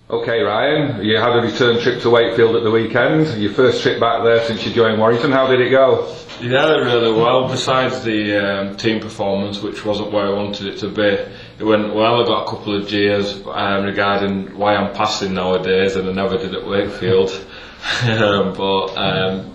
Okay, Ryan, you had a return trip to Wakefield at the weekend. Your first trip back there since you joined Warrington. How did it go? Yeah, really well. Besides the team performance, which wasn't where I wanted it to be, it went well. I got a couple of jeers regarding why I'm passing nowadays, and I never did at Wakefield.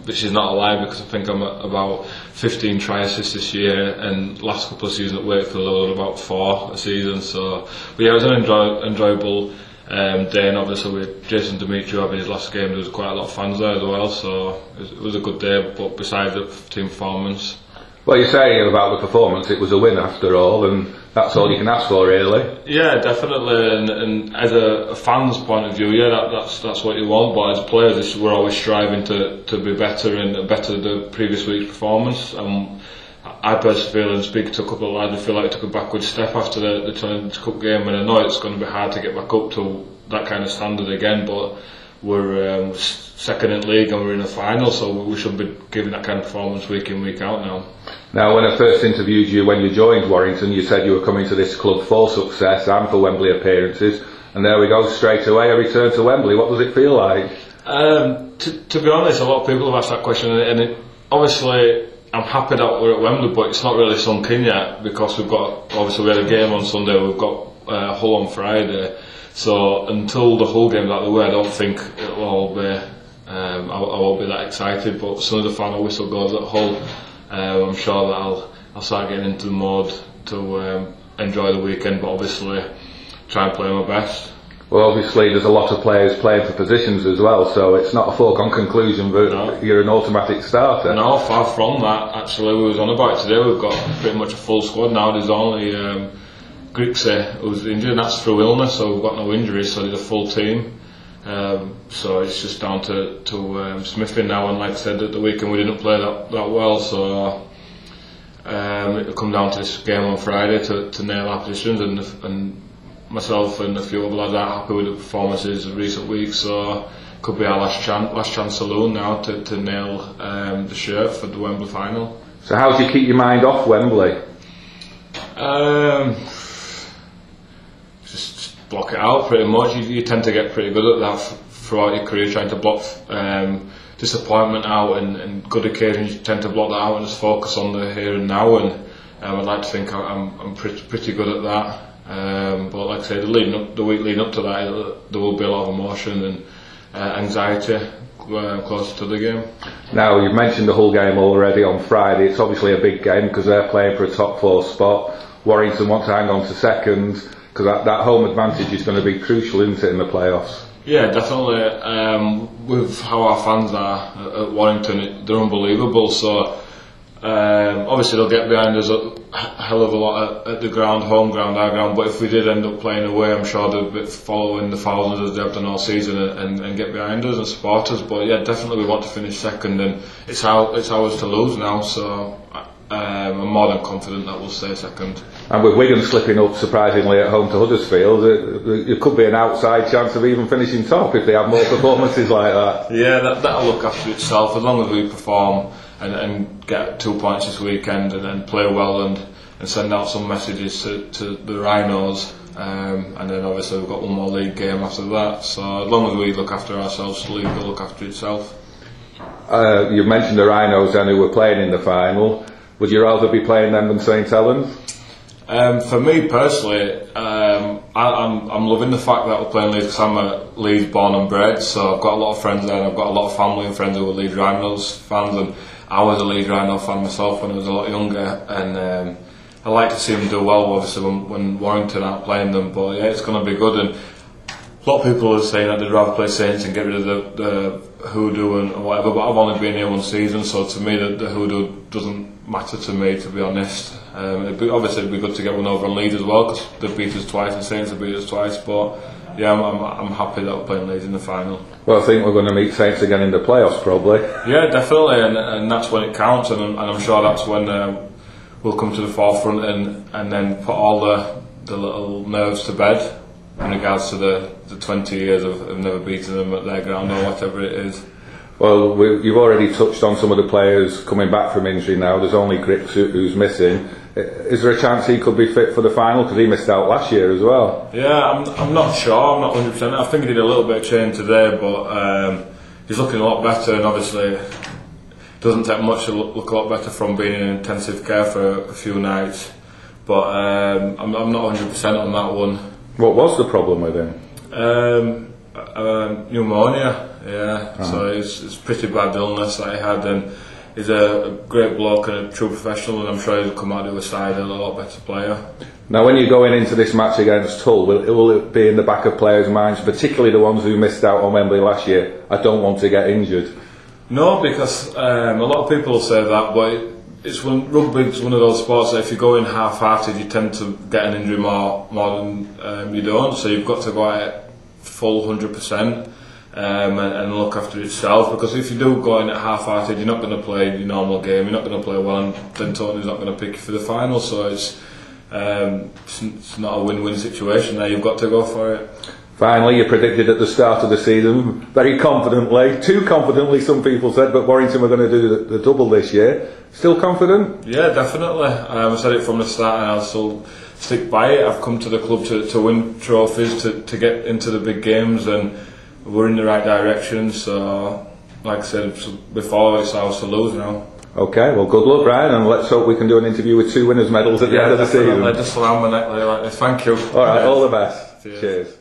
Which is not a lie, because I think I'm at about 15 try assists this year, and last couple of seasons at Wakefield I was about 4 a season. So, but yeah, it was an enjoyable day, and obviously with Jason Dimitri having his last game, there was quite a lot of fans there as well, so it was a good day. But besides the team performance, well, you're saying about the performance, it was a win after all, and that's all you can ask for, really. Yeah, definitely. And as a fan's point of view, yeah, that's what you want. But as players, we're always striving to be better and better the previous week's performance. I personally feel, and speaking to a couple of lads, I feel like I took a backward step after the Challenge Cup game, and I know it's going to be hard to get back up to that kind of standard again. But we're second in league and we're in a final, so we should be giving that kind of performance week in, week out now. Now, when I first interviewed you when you joined Warrington, you said you were coming to this club for success and for Wembley appearances, and there we go, straight away a return to Wembley. What does it feel like? To be honest, a lot of people have asked that question, and obviously I'm happy that we're at Wembley, but it's not really sunk in yet, because we had a game on Sunday, we've got Hull on Friday, so until the Hull game's out of the way, I don't think it'll all be, I won't be that excited. But as soon as the final whistle goes at Hull, I'm sure that I'll start getting into the mode to enjoy the weekend, but obviously try and play my best. Well, obviously there's a lot of players playing for positions as well, so it's not a foregone conclusion that you're an automatic starter. No, far from that. Actually, we was on about it today. We've got pretty much a full squad now. There's only Grixie who's injured, and that's through illness, so we've got no injuries, so there's a full team. So it's just down to Smithing now, and like I said, at the weekend we didn't play that well, so it'll come down to this game on Friday to nail our positions, and myself and a few other lads aren't happy with the performances of recent weeks, so it could be our last chance saloon now to nail the shirt for the Wembley final. So how do you keep your mind off Wembley? Just block it out pretty much. You tend to get pretty good at that throughout your career, trying to block disappointment out, and good occasions you tend to block that out and just focus on the here and now, and I'd like to think I'm pretty good at that. But like I say, the week leading up to that, there will be a lot of emotion and anxiety closer to the game. Now, you've mentioned the Hull game already on Friday. It's obviously a big game because they're playing for a top 4 spot. Warrington want to hang on to second, because that home advantage is going to be crucial, isn't it, in the playoffs? Yeah, definitely. With how our fans are at Warrington, they're unbelievable. So obviously they'll get behind us a hell of a lot at the ground, home ground, our ground. But if we did end up playing away, I'm sure they'll be following the thousands as they've done all season and get behind us and support us. But yeah, definitely we want to finish second, and it's ours to lose now. So I'm more than confident that we'll stay second. And with Wigan slipping up surprisingly at home to Huddersfield, it could be an outside chance of even finishing top if they have more performances like that. Yeah, that'll look after itself as long as we perform and get 2 points this weekend, and then play well and send out some messages to the Rhinos, and then obviously we've got one more league game after that, so as long as we look after ourselves, the league will look after itself. You've mentioned the Rhinos then, who were playing in the final. Would you rather be playing them than St Helens? For me personally, I'm loving the fact that we're playing Leeds, because I'm a Leeds born and bred, so I've got a lot of friends there, and I've got a lot of family and friends who are Leeds Rhinos fans, and I was a Leeds Rhino fan myself when I was a lot younger, and I like to see them do well, obviously when Warrington aren't playing them. But yeah, it's going to be good, and a lot of people are saying that they'd rather play Saints and get rid of the hoodoo and whatever, but I've only been here one season, so to me the hoodoo doesn't matter to me, to be honest. It'd be good to get one over on Leeds as well, because they beat us twice and Saints have beat us twice, but yeah, I'm happy that we're playing Leeds in the final. Well, I think we're going to meet Saints again in the playoffs probably. Yeah, definitely, and that's when it counts, and I'm sure that's when we'll come to the forefront and then put all the little nerves to bed in regards to the 20 years of never beating them at their ground or whatever it is. Well, you've already touched on some of the players coming back from injury now. There's only Grix who's missing. Is there a chance he could be fit for the final, because he missed out last year as well? Yeah, I'm not sure. I'm not 100%. I think he did a little bit of training today, but he's looking a lot better, and obviously doesn't take much to look a lot better from being in intensive care for a few nights. But I'm not 100% on that one. What was the problem with him? Pneumonia. Yeah, so it's pretty bad illness that he had, and he's a great bloke and a true professional, and I'm sure he'll come out the other side a lot better player. Now, when you're going into this match against Hull, will it be in the back of players' minds, particularly the ones who missed out on Wembley last year, I don't want to get injured? No, because a lot of people say that, but rugby's one of those sports that if you go in half-hearted, you tend to get an injury more than you don't. So you've got to go at it full 100%. And look after itself, because if you do go in at half-hearted, you're not going to play your normal game, you're not going to play well, and then Tony's not going to pick you for the final, so it's not a win-win situation there. You've got to go for it. Finally, you predicted at the start of the season, very confidently, too confidently some people said, but Warrington were going to do the double this year. Still confident? Yeah, definitely. I said it from the start, and I'll still stick by it. I've come to the club to win trophies, to get into the big games, and we're in the right direction. So, like I said before, it's ours to lose now. Okay, well, good luck, Ryan, and let's hope we can do an interview with 2 winners' medals at the end of the season. Just around my neck like this. Thank you. All right, all the best. Cheers.